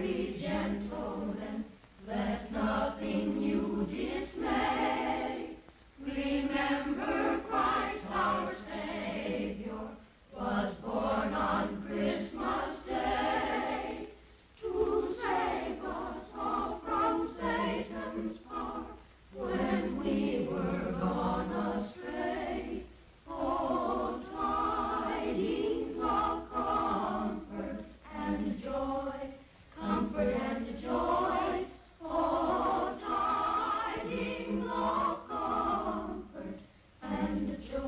merry gentlemen, let nothing you dismay. Remember Christ our Savior was born on Christmas Day to save us all from Satan's power when we were gone astray. Oh, tidings of comfort and joy, comfort and joy. Oh, tidings of comfort and joy.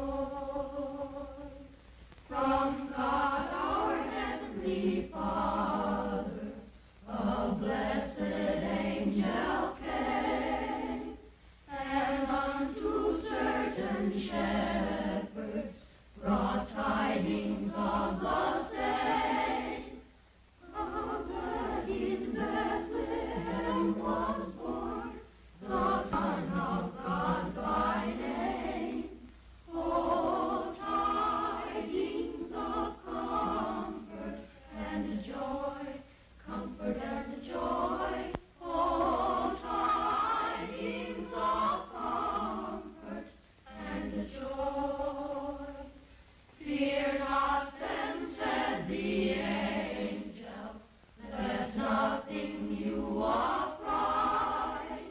From God our Heavenly Father, a blessed angel came, and unto certain shepherds brought tidings of the same, that in Bethlehem was born the Son of God by name. Oh, tidings of comfort and joy, comfort and joy. Oh, tidings of comfort and joy. Fear not then, said the angel, let nothing you affright.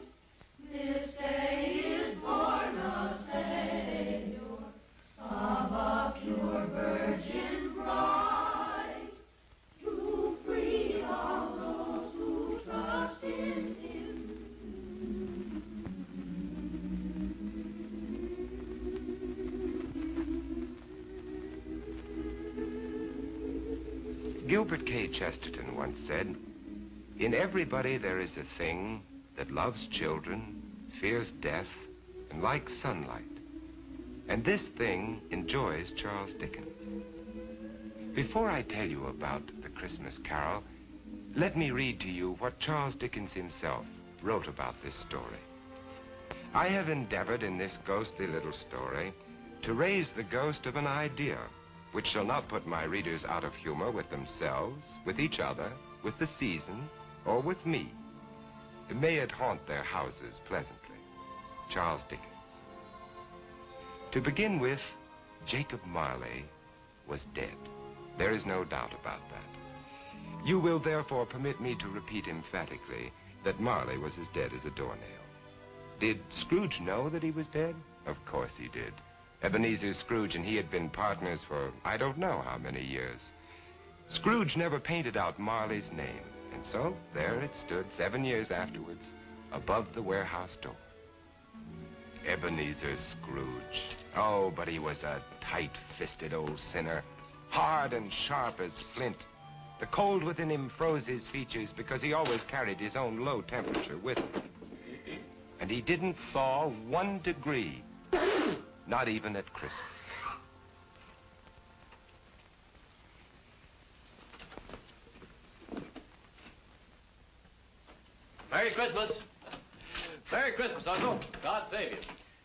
This day is born a Savior of a pure virgin bride, to free all those who trust in him. Gilbert K. Chesterton once said, "In everybody there is a thing that loves children, fears death, and likes sunlight. And this thing enjoys Charles Dickens." Before I tell you about the Christmas Carol, let me read to you what Charles Dickens himself wrote about this story. I have endeavored in this ghostly little story to raise the ghost of an idea which shall not put my readers out of humor with themselves, with each other, with the season, or with me. May it haunt their houses pleasantly. Charles Dickens. To begin with, Jacob Marley was dead. There is no doubt about that. You will therefore permit me to repeat emphatically that Marley was as dead as a doornail. Did Scrooge know that he was dead? Of course he did. Ebenezer Scrooge and he had been partners for I don't know how many years. Scrooge never painted out Marley's name, and so there it stood 7 years afterwards above the warehouse door. Ebenezer Scrooge. Oh, but he was a tight-fisted old sinner, hard and sharp as flint. The cold within him froze his features because he always carried his own low temperature with him. And he didn't thaw 1 degree, not even at Christmas. Merry Christmas. Merry Christmas, Uncle. God save you.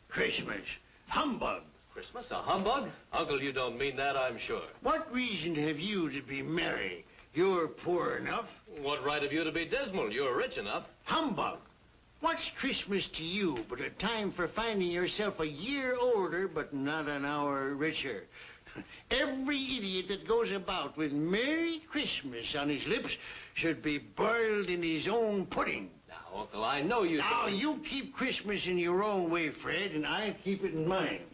Christmas. Humbug. Christmas, a humbug? Uncle, you don't mean that, I'm sure. What reason have you to be merry? You're poor enough. What right have you to be dismal? You're rich enough. Humbug. What's Christmas to you but a time for finding yourself a year older but not an hour richer? Every idiot that goes about with Merry Christmas on his lips should be boiled in his own pudding. Now, Uncle, I know you... Now, you keep Christmas in your own way, Fred, and I keep it in mine.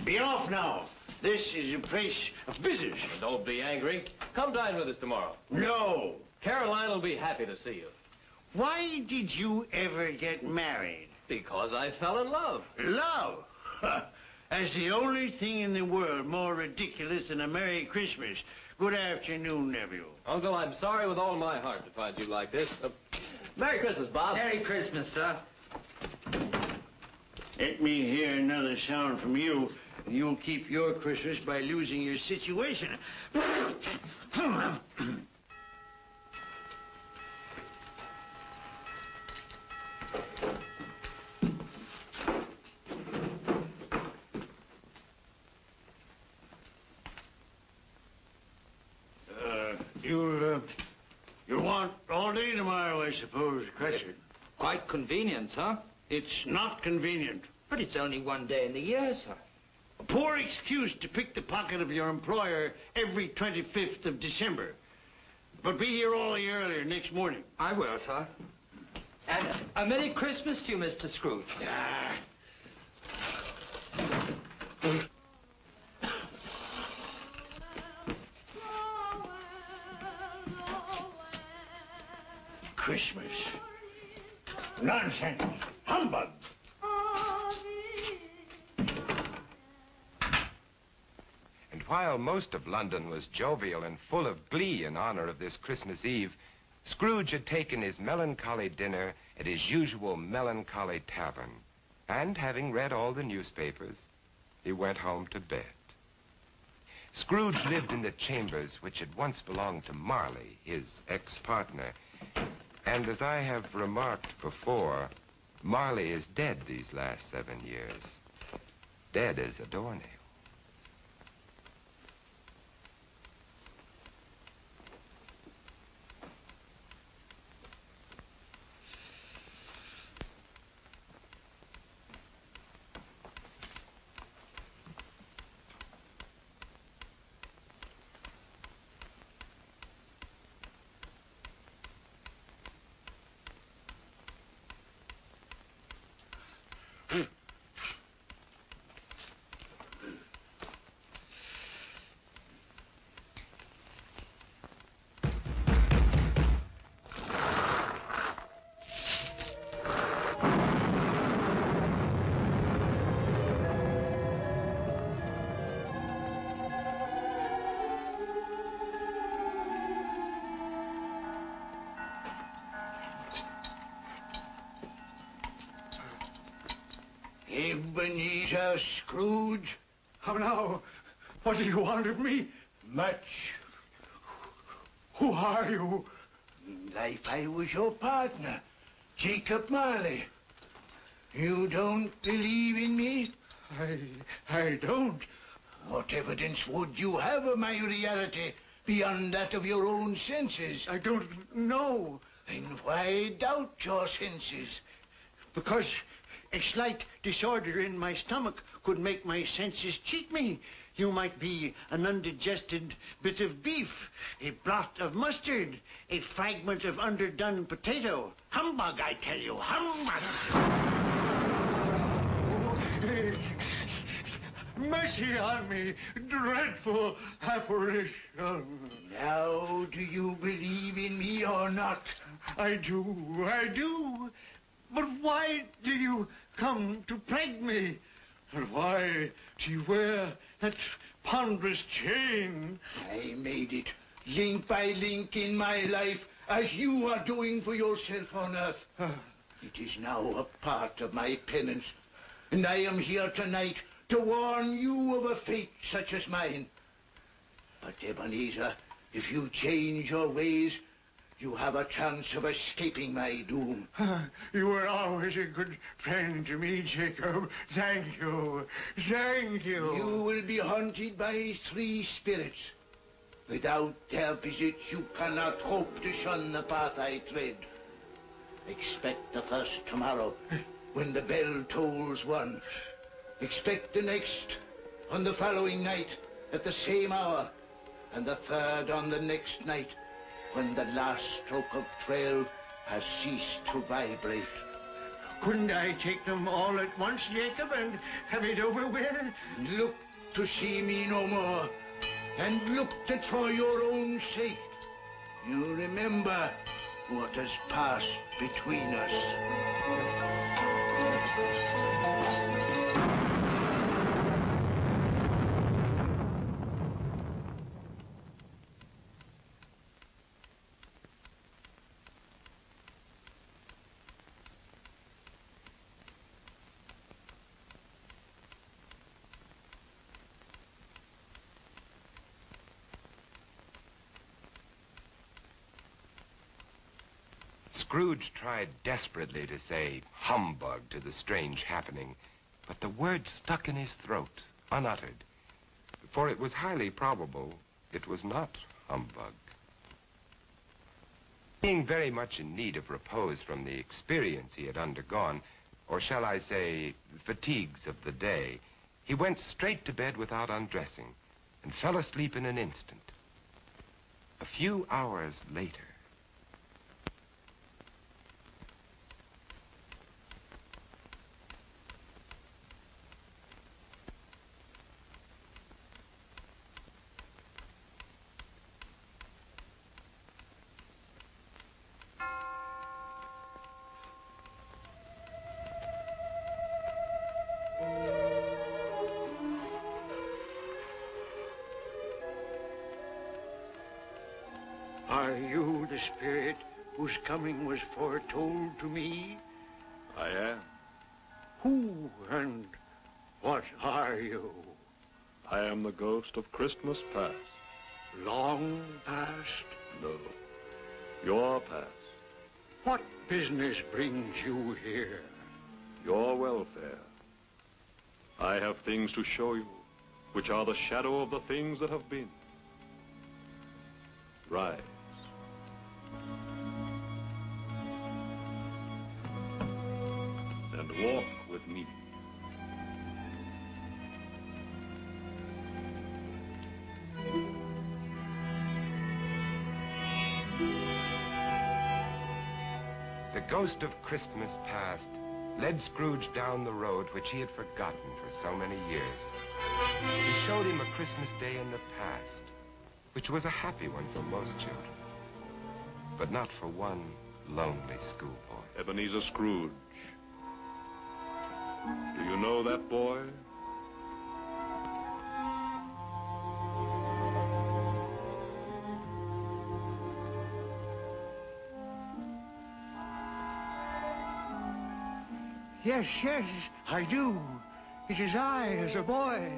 Be off now. This is a place of business. Don't be angry. Come dine with us tomorrow. No. Caroline will be happy to see you. Why did you ever get married? Because I fell in love. Love? That's the only thing in the world more ridiculous than a Merry Christmas. Good afternoon, nephew. Uncle, I'm sorry with all my heart to find you like this. Merry Christmas, Bob. Merry Christmas, sir. Let me hear another sound from you, and you'll keep your Christmas by losing your situation. You'll, You want all day tomorrow, I suppose, Crescent. Quite convenient, sir. It's not convenient. But it's only one day in the year, sir. A poor excuse to pick the pocket of your employer every 25th of December. But be here all the earlier next morning. I will, sir. And a Merry Christmas to you, Mr. Scrooge. Ah. Christmas. Nonsense. Humbug. And while most of London was jovial and full of glee in honor of this Christmas Eve, Scrooge had taken his melancholy dinner at his usual melancholy tavern. And having read all the newspapers, he went home to bed. Scrooge lived in the chambers which had once belonged to Marley, his ex-partner. And as I have remarked before, Marley is dead these last 7 years. Dead as a doornail. Ebenezer Scrooge? How now? What do you want of me? Much. Who are you? Life I was your partner, Jacob Marley. You don't believe in me? I don't. What evidence would you have of my reality beyond that of your own senses? I don't know. Then why doubt your senses? Because a slight disorder in my stomach could make my senses cheat me. You might be an undigested bit of beef, a blot of mustard, a fragment of underdone potato. Humbug, I tell you, humbug! Mercy on me, dreadful apparition. Now, do you believe in me or not? I do. But why do you come to plague me? And why do you wear that ponderous chain? I made it, link by link in my life, as you are doing for yourself on earth. It is now a part of my penance, and I am here tonight to warn you of a fate such as mine. But Ebenezer, if you change your ways, you have a chance of escaping my doom. You were always a good friend to me, Jacob. Thank you. Thank you. You will be haunted by 3 spirits. Without their visits, you cannot hope to shun the path I tread. Expect the first tomorrow, when the bell tolls 1. Expect the next on the following night at the same hour, and the third on the next night, when the last stroke of 12 has ceased to vibrate. Couldn't I take them all at once, Jacob, and have it over with? Look to see me no more, and look that for your own sake you remember what has passed between us. Scrooge tried desperately to say humbug to the strange happening, but the word stuck in his throat, unuttered, for it was highly probable it was not humbug. Being very much in need of repose from the experience he had undergone, or shall I say, fatigues of the day, he went straight to bed without undressing and fell asleep in an instant. A few hours later, Are you the spirit whose coming was foretold to me? I am. Who and what are you? I am the ghost of Christmas past. Long past? No, your past. What business brings you here? Your welfare. I have things to show you, which are the shadow of the things that have been. Rise. And walk with me. the ghost of Christmas past led Scrooge down the road which he had forgotten for so many years. He showed him a Christmas day in the past, which was a happy one for most children, but not for one lonely schoolboy. Ebenezer Scrooge. Do you know that boy? Yes, yes, I do. It is I as a boy.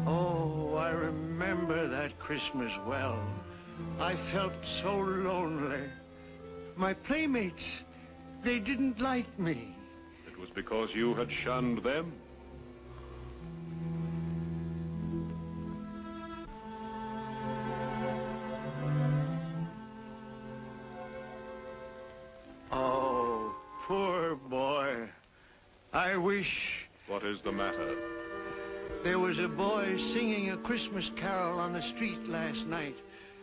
Oh, I remember that Christmas well. I felt so lonely. My playmates, they didn't like me. It was because you had shunned them. Oh, poor boy. I wish What is the matter? there was a boy singing a Christmas carol on the street last night.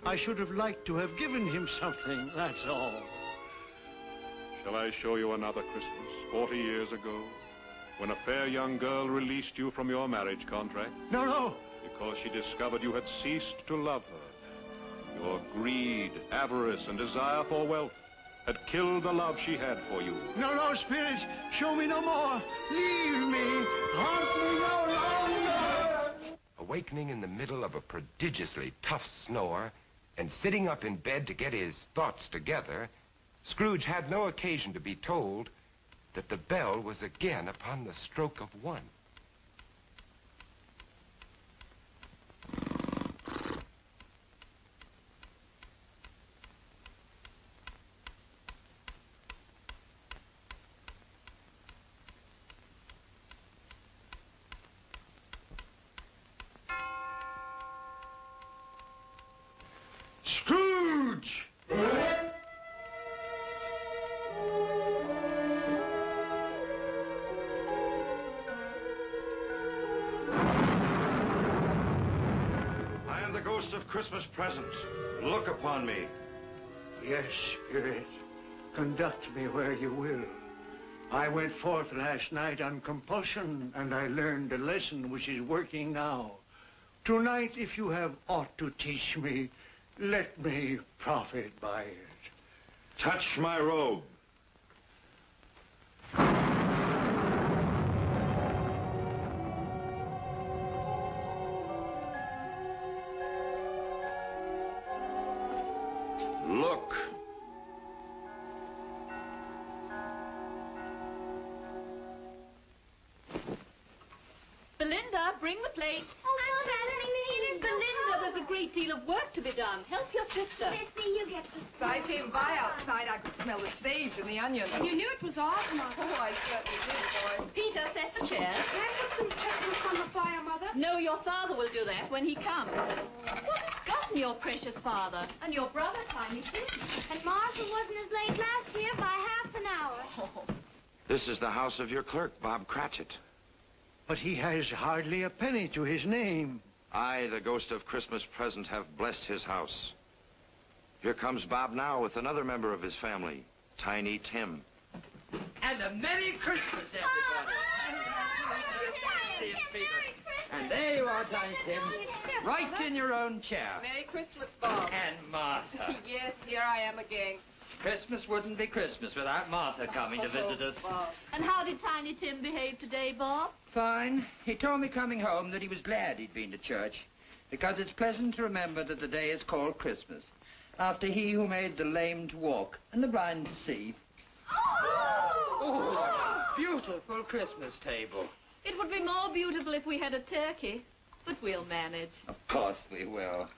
I should have liked to have given him something, that's all. Shall I show you another Christmas, 40 years ago, when a fair young girl released you from your marriage contract? No, no. Because she discovered you had ceased to love her. Your greed, avarice, and desire for wealth had killed the love she had for you. No, no, Spirit. Show me no more. Leave me. Haunt me no longer. Awakening in the middle of a prodigiously tough snore and sitting up in bed to get his thoughts together, Scrooge had no occasion to be told that the bell was again upon the stroke of one. Scrooge! I am the ghost of Christmas present. Look upon me. Yes, Spirit. Conduct me where you will. I went forth last night on compulsion, and I learned a lesson which is working now. Tonight, if you have aught to teach me, let me profit by it. Touch my robe. Look. Belinda, bring the plates. Oh, Mother, Belinda, there's a great deal of work to be done. Help your sister. Missy, you get the If I came by outside, I could smell the sage and the onions. And you knew it was off, Mother. Oh, I certainly did, boy. Peter, set the chairs. Can I put some chestnuts on the fire, Mother? No, your father will do that when he comes. What is forgotten your precious father and your brother, Tiny Tim. And Martha wasn't as late last year by half an hour. Oh. This is the house of your clerk, Bob Cratchit. But he has hardly a penny to his name. I, the ghost of Christmas present, have blessed his house. Here comes Bob now with another member of his family, Tiny Tim. And a Merry Christmas, everybody. And there you are, Tiny Tim, right in your own chair. Merry Christmas, Bob. And Martha. Yes, here I am again. Christmas wouldn't be Christmas without Martha coming to visit us. Bob. And how did Tiny Tim behave today, Bob? Fine. He told me coming home that he was glad he'd been to church, because it's pleasant to remember that the day is called Christmas, after he who made the lame to walk and the blind to see. Oh, what a beautiful Christmas table. It would be more beautiful if we had a turkey, but we'll manage. Of course we will.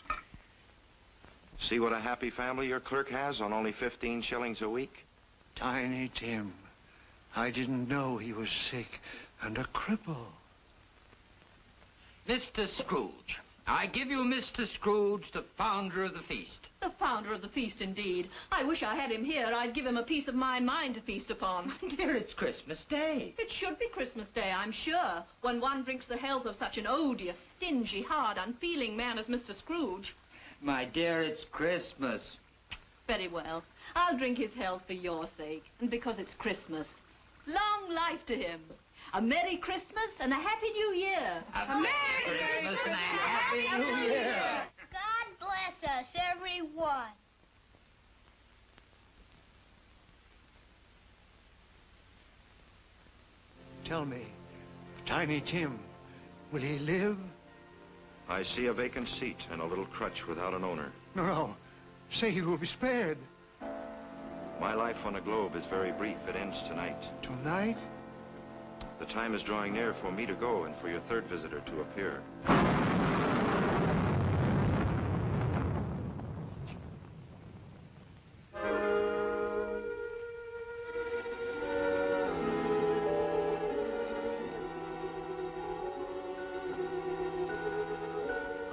See what a happy family your clerk has on only 15 shillings a week? Tiny Tim. I didn't know he was sick and a cripple. Mr. Scrooge. I give you Mr. Scrooge, the founder of the feast. The founder of the feast, indeed. I wish I had him here. I'd give him a piece of my mind to feast upon. Dear, it's Christmas Day. It should be Christmas Day, I'm sure, when one drinks the health of such an odious, stingy, hard, unfeeling man as Mr. Scrooge. My dear, it's Christmas. Very well. I'll drink his health for your sake, and because it's Christmas. Long life to him. A Merry Christmas and a Happy New Year. A Merry Christmas and a Happy New Year. God bless us, everyone. Tell me, Tiny Tim, will he live? I see a vacant seat and a little crutch without an owner. No. Say he will be spared. My life on the globe is very brief. It ends tonight. Tonight? The time is drawing near for me to go and for your third visitor to appear.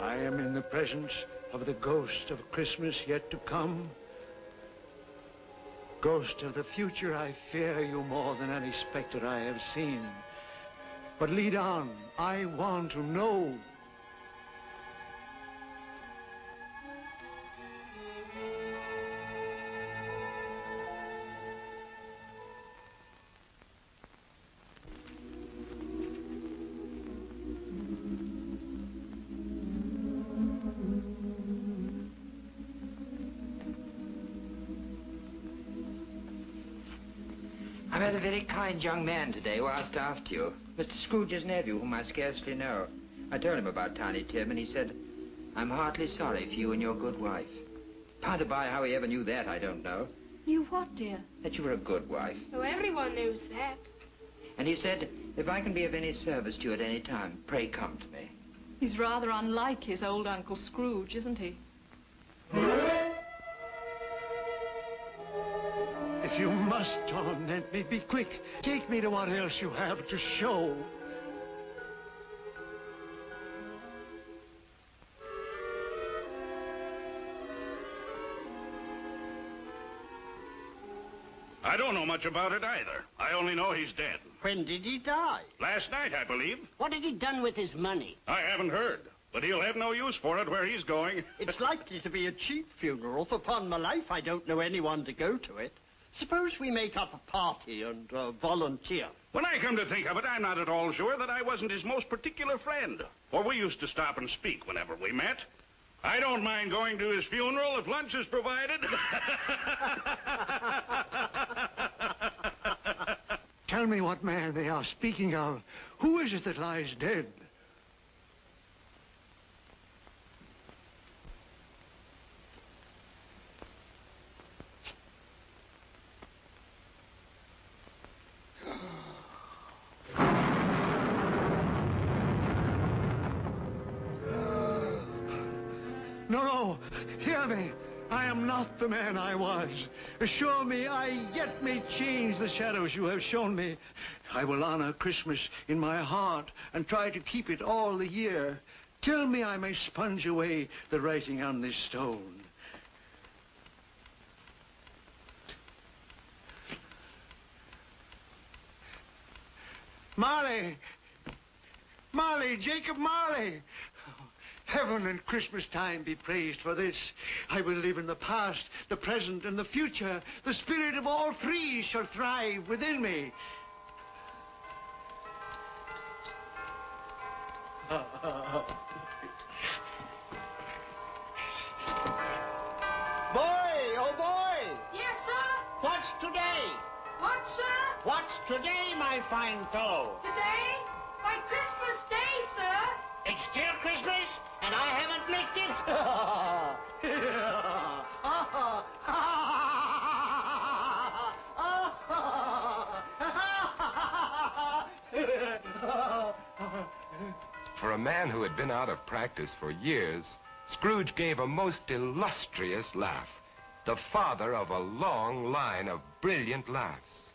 I am in the presence of the ghost of Christmas yet to come. Ghost of the future, I fear you more than any specter I have seen. But lead on, I want to know. I met a very kind young man today who asked after you. Mr. Scrooge's nephew, whom I scarcely know. I told him about Tiny Tim, and he said, I'm heartily sorry for you and your good wife. By the by, how he ever knew that, I don't know. Knew what, dear? That you were a good wife. Oh, everyone knows that. And he said, if I can be of any service to you at any time, pray come to me. He's rather unlike his old Uncle Scrooge, isn't he? If you must torment me, be quick. Take me to what else you have to show. I don't know much about it either. I only know he's dead. When did he die? Last night, I believe. What had he done with his money? I haven't heard. But he'll have no use for it where he's going. It's likely to be a cheap funeral. For upon my life, I don't know anyone to go to it. Suppose we make up a party and volunteer. When I come to think of it, I'm not at all sure that I wasn't his most particular friend. For we used to stop and speak whenever we met. I don't mind going to his funeral if lunch is provided. Tell me what man they are speaking of. Who is it that lies dead? No, hear me. I am not the man I was. Assure me I yet may change the shadows you have shown me. I will honor Christmas in my heart and try to keep it all the year. Tell me I may sponge away the writing on this stone. Marley! Marley! Jacob Marley! Heaven and Christmas time be praised for this. I will live in the past, the present, and the future. The spirit of all three shall thrive within me. Boy, oh boy! Yes, sir? What's today? What, sir? What's today, my fine fellow? Today? Why, Christmas Day, sir. It's still Christmas, and I haven't missed it. For a man who had been out of practice for years, Scrooge gave a most illustrious laugh, the father of a long line of brilliant laughs.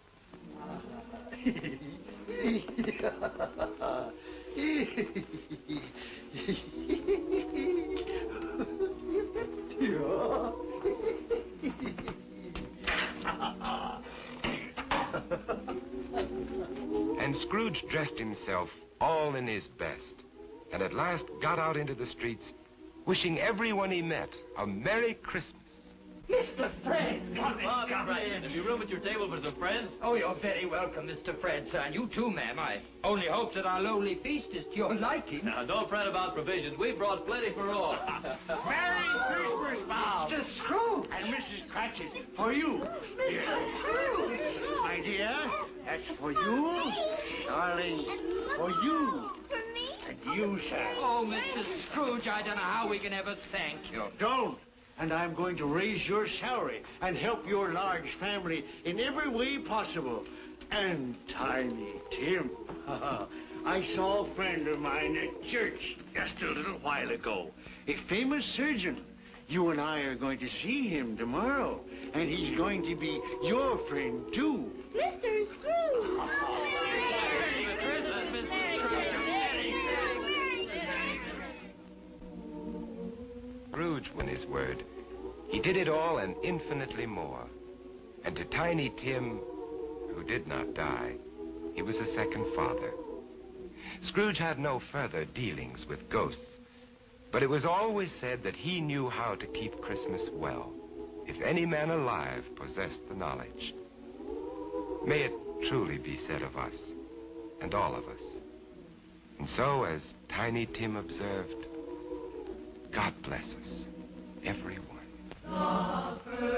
And Scrooge dressed himself all in his best, and at last got out into the streets, wishing everyone he met a Merry Christmas. Mr. Fred, come in. Have you room at your table for some friends? Oh, you're very welcome, Mr. Fred, sir. And you too, ma'am. I only hope that our lowly feast is to your liking. Now, don't fret about provisions. We brought plenty for all. Merry Christmas, Bob! Mr. Scrooge! And Mrs. Cratchit, for you. My dear, that's for you. Darling, for you. For me? And you, sir. Oh, Mr. Scrooge, I don't know how we can ever thank you. Don't. And I'm going to raise your salary and help your large family in every way possible. And Tiny Tim. I saw a friend of mine at church just a little while ago. A famous surgeon. You and I are going to see him tomorrow. And he's going to be your friend, too. Mr. Scrooge! Merry Christmas, Mr. Scrooge. Scrooge won his word. He did it all and infinitely more. And to Tiny Tim, who did not die, he was a second father. Scrooge had no further dealings with ghosts, but it was always said that he knew how to keep Christmas well, if any man alive possessed the knowledge. May it truly be said of us, and all of us. And so, as Tiny Tim observed, God bless us, everyone. The